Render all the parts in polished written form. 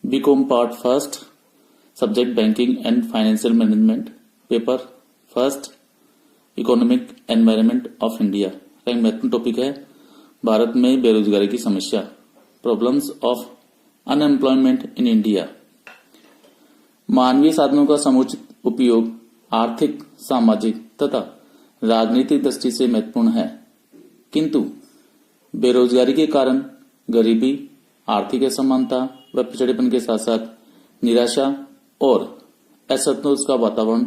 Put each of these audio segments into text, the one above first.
BCom part first, subject banking and financial management, paper first, economic environment of India का एक महत्वपूर्ण topic है भारत में बेरोजगारी की समस्या, problems of unemployment in India. मानवीय साधनों का समुचित उपयोग आर्थिक, सामाजिक तथा राजनीतिक दृष्टि से महत्वपूर्ण है, किंतु बेरोजगारी के कारण गरीबी, आर्थिक असमानता व पिछड़ेपन के साथ साथ निराशा और असंतोष का वातावरण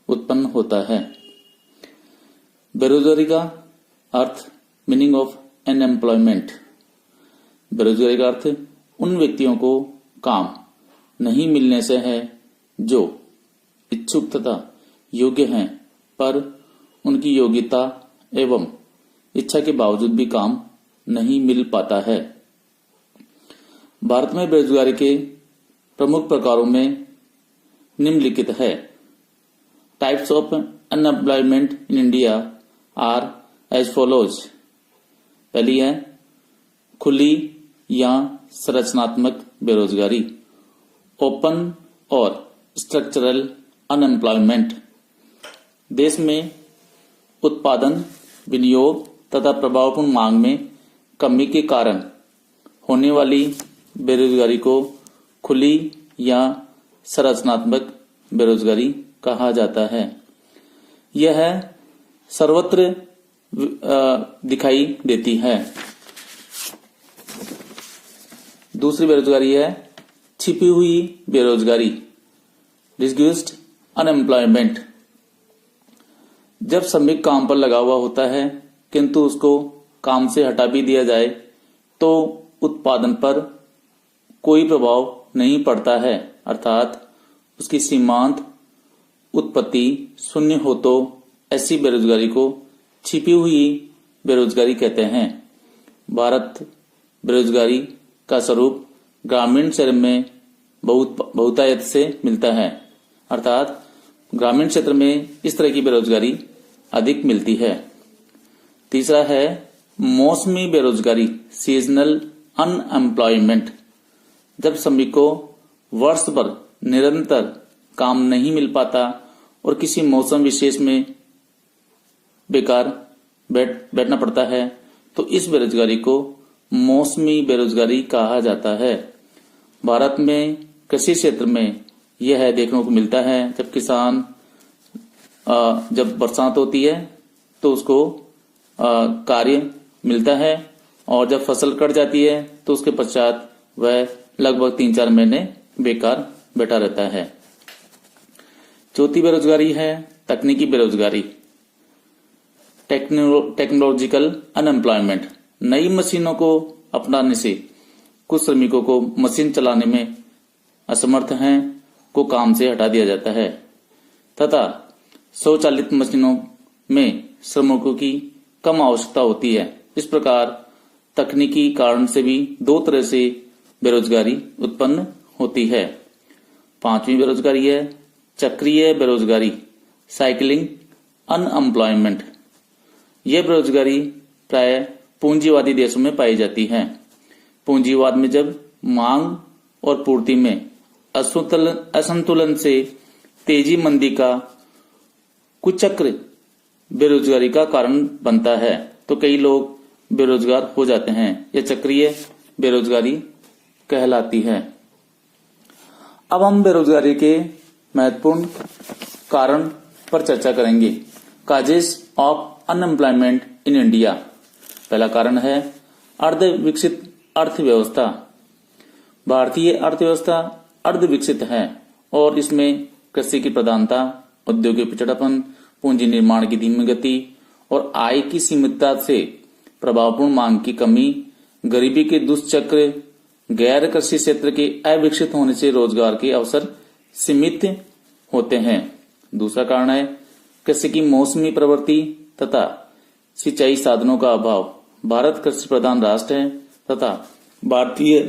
उत्पन्न होता है। बेरोजगारी का अर्थ, मीनिंग ऑफ अनएम्प्लॉयमेंट। बेरोजगारी का अर्थ उन व्यक्तियों को काम नहीं मिलने से है जो इच्छुक तथा योग्य हैं, पर उनकी योग्यता एवं इच्छा के बावजूद भी काम नहीं मिल पाता है। भारत में बेरोजगारी के प्रमुख प्रकारों में निम्नलिखित है। Types of unemployment in India are as follows. पहली है खुली या संरचनात्मक बेरोजगारी, ओपन और स्ट्रक्चरल अनएम्प्लॉयमेंट। देश में उत्पादन, विनियोग तथा प्रभावपूर्ण मांग में कमी के कारण होने वाली बेरोजगारी को खुली या संरचनात्मक बेरोजगारी कहा जाता है। यह सर्वत्र दिखाई देती है। दूसरी बेरोजगारी है छिपी हुई बेरोजगारी, डिस्ग्यूस्ड अनएम्प्लॉयमेंट। जब श्रमिक काम पर लगा हुआ होता है किंतु उसको काम से हटा भी दिया जाए तो उत्पादन पर कोई प्रभाव नहीं पड़ता है, अर्थात उसकी सीमांत उत्पत्ति शून्य हो, तो ऐसी बेरोजगारी को छिपी हुई बेरोजगारी कहते हैं। भारत बेरोजगारी का स्वरूप ग्रामीण क्षेत्र में बहुतायत से मिलता है, अर्थात ग्रामीण क्षेत्र में इस तरह की बेरोजगारी अधिक मिलती है। तीसरा है मौसमी बेरोजगारी, सीजनल अनएम्प्लॉयमेंट। जब श्रमिक को वर्ष भर निरंतर काम नहीं मिल पाता और किसी मौसम विशेष में बेकार बैठना पड़ता है तो इस बेरोजगारी को मौसमी बेरोजगारी कहा जाता है। भारत में कृषि क्षेत्र में यह देखने को मिलता है। जब किसान जब बरसात होती है तो उसको कार्य मिलता है और जब फसल कट जाती है तो उसके पश्चात वह लगभग 3-4 महीने बेकार बैठा रहता है। चौथी बेरोजगारी है तकनीकी बेरोजगारी, टेक्नोलॉजिकल अनएम्प्लॉयमेंट। नई मशीनों को अपनाने से कुछ श्रमिकों को मशीन चलाने में असमर्थ हैं को काम से हटा दिया जाता है तथा स्वचालित मशीनों में श्रमिकों की कम आवश्यकता होती है। इस प्रकार तकनीकी कारण से भी दो तरह से बेरोजगारी उत्पन्न होती है। पांचवी बेरोजगारी है चक्रीय बेरोजगारी, साइकिलिंग अनएम्प्लॉयमेंट। यह बेरोजगारी प्राय पूंजीवादी देशों में पाई जाती है। पूंजीवाद में जब मांग और पूर्ति में असंतुलन से तेजी मंदी का कुचक्र बेरोजगारी का कारण बनता है तो कई लोग बेरोजगार हो जाते हैं। यह चक्रीय बेरोजगारी कहलाती है। अब हम बेरोजगारी के महत्वपूर्ण कारण पर चर्चा करेंगे। Causes of unemployment in India. पहला कारण है अर्ध विकसित अर्थव्यवस्था। भारतीय अर्थव्यवस्था अर्ध विकसित है और इसमें कृषि की प्रधानता, उद्योग के पिछड़ापन, पूंजी निर्माण की धीमी गति और आय की सीमितता से प्रभावपूर्ण मांग की कमी, गरीबी के दुष्चक्र, गैर कृषि क्षेत्र के अविकसित होने से रोजगार के अवसर सीमित होते हैं। दूसरा कारण है कृषि की मौसमी प्रवृत्ति तथा सिंचाई साधनों का अभाव। भारत कृषि प्रधान राष्ट्र है तथा भारतीय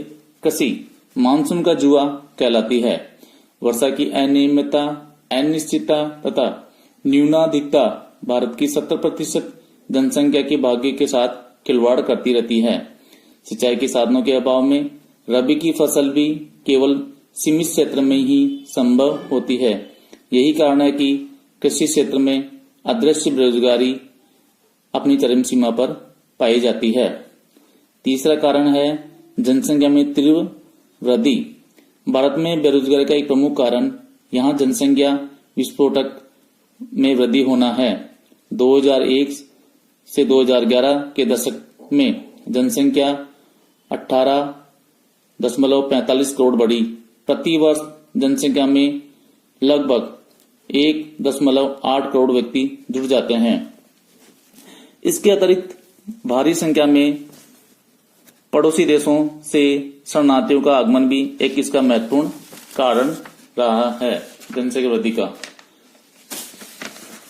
कृषि मानसून का जुआ कहलाती है। वर्षा की अनियमितता, अनिश्चितता तथा न्यूनाधिकता भारत की 70% जनसंख्या के भाग्य के साथ खिलवाड़ करती रहती है। सिंचाई के साधनों के अभाव में रबी की फसल भी केवल सीमित क्षेत्र में ही संभव होती है। यही कारण है कि कृषि क्षेत्र में अदृश्य बेरोजगारी अपनी चरम सीमा पर पाई जाती है। तीसरा कारण है जनसंख्या में तीव्र वृद्धि। भारत में बेरोजगारी का एक प्रमुख कारण यहाँ जनसंख्या विस्फोटक में वृद्धि होना है। 2001 से 2011 के दशक में जनसंख्या 18.45 करोड़ बढ़ी। प्रति वर्ष जनसंख्या में लगभग 1.8 करोड़ व्यक्ति जुड़ जाते हैं। इसके अतिरिक्त भारी संख्या में पड़ोसी देशों से शरणार्थियों का आगमन भी एक इसका महत्वपूर्ण कारण रहा है जनसंख्या वृद्धि का।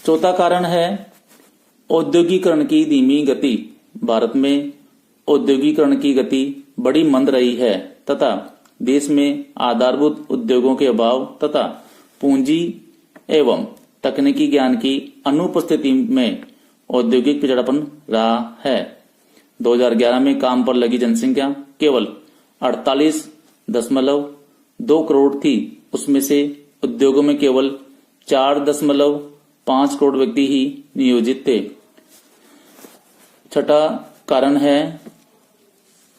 चौथा कारण है औद्योगिकरण की धीमी गति। भारत में औद्योगिकरण की गति बड़ी मंद रही है तथा देश में आधारभूत उद्योगों के अभाव तथा पूंजी एवं तकनीकी ज्ञान की अनुपस्थिति में औद्योगिक पिछड़ापन रहा है। 2011 में काम पर लगी जनसंख्या केवल 48.2 करोड़ थी। उसमें से उद्योगों में केवल 4.5 करोड़ व्यक्ति ही नियोजित थे। छठा कारण है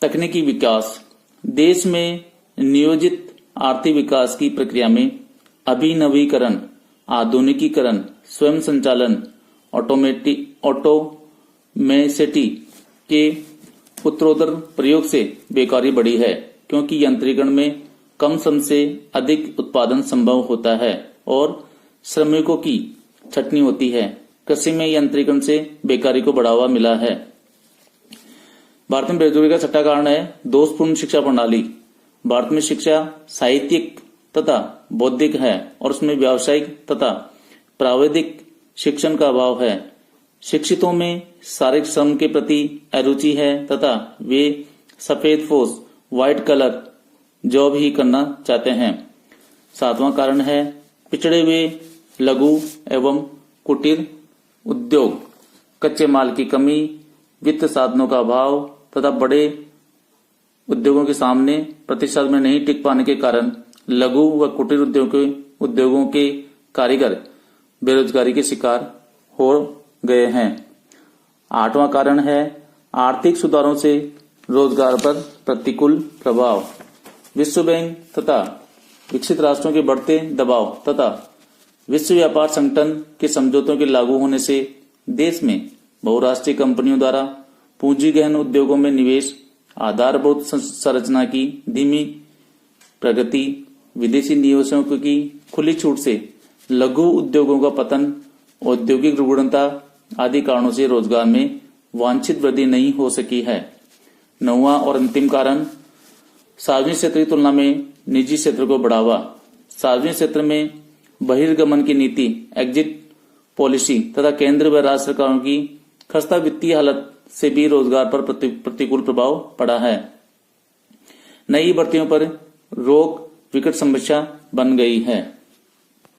तकनीकी विकास। देश में नियोजित आर्थिक विकास की प्रक्रिया में अभिनवीकरण, आधुनिकीकरण, स्वयं संचालन, ऑटोमेसिटी के उत्तरोत्तर प्रयोग से बेकारी बढ़ी है, क्योंकि यंत्रीकरण में कम श्रम से अधिक उत्पादन संभव होता है और श्रमिकों की छटनी होती है। कृषि में यंत्रीकरण से बेकारी को बढ़ावा मिला है। भारत में बेरोजगारी का छठा कारण है दोषपूर्ण शिक्षा प्रणाली। भारत में शिक्षा साहित्यिक तथा बौद्धिक है और उसमें व्यावसायिक तथा प्राविधिक शिक्षण का अभाव है। शिक्षितों में शारीरिक श्रम के प्रति अरुचि है तथा वे सफेद पोस्ट, व्हाइट कलर जॉब ही करना चाहते हैं। सातवां कारण है पिछड़े हुए लघु एवं कुटीर उद्योग। कच्चे माल की कमी, वित्त साधनों का अभाव तथा बड़े उद्योगों के सामने प्रतिस्पर्धा में नहीं टिक पाने के कारण लघु व कुटीर उद्योगों के कारीगर बेरोजगारी के शिकार हो गए हैं। आठवां कारण है आर्थिक सुधारों से रोजगार पर प्रतिकूल प्रभाव। विश्व बैंक तथा विकसित राष्ट्रों के बढ़ते दबाव तथा विश्व व्यापार संगठन के समझौतों के लागू होने से देश में बहुराष्ट्रीय कंपनियों द्वारा पूंजी गहन उद्योगों में निवेश, आधारभूत संरचना की धीमी प्रगति, विदेशी निवेशों की खुली छूट से लघु उद्योगों का पतन, औद्योगिक रुग्णता आदि कारणों से रोजगार में वांछित वृद्धि नहीं हो सकी है। नौवां और अंतिम कारण सार्वजनिक क्षेत्र की तुलना में निजी क्षेत्र को बढ़ावा। सार्वजनिक क्षेत्र में बहिर्गमन की नीति, एग्जिट पॉलिसी तथा केंद्र व राज्य सरकारों की खस्ता वित्तीय हालत से भी रोजगार पर प्रतिकूल प्रभाव पड़ा है। नई भर्तियों पर रोक विकट समस्या बन गई है।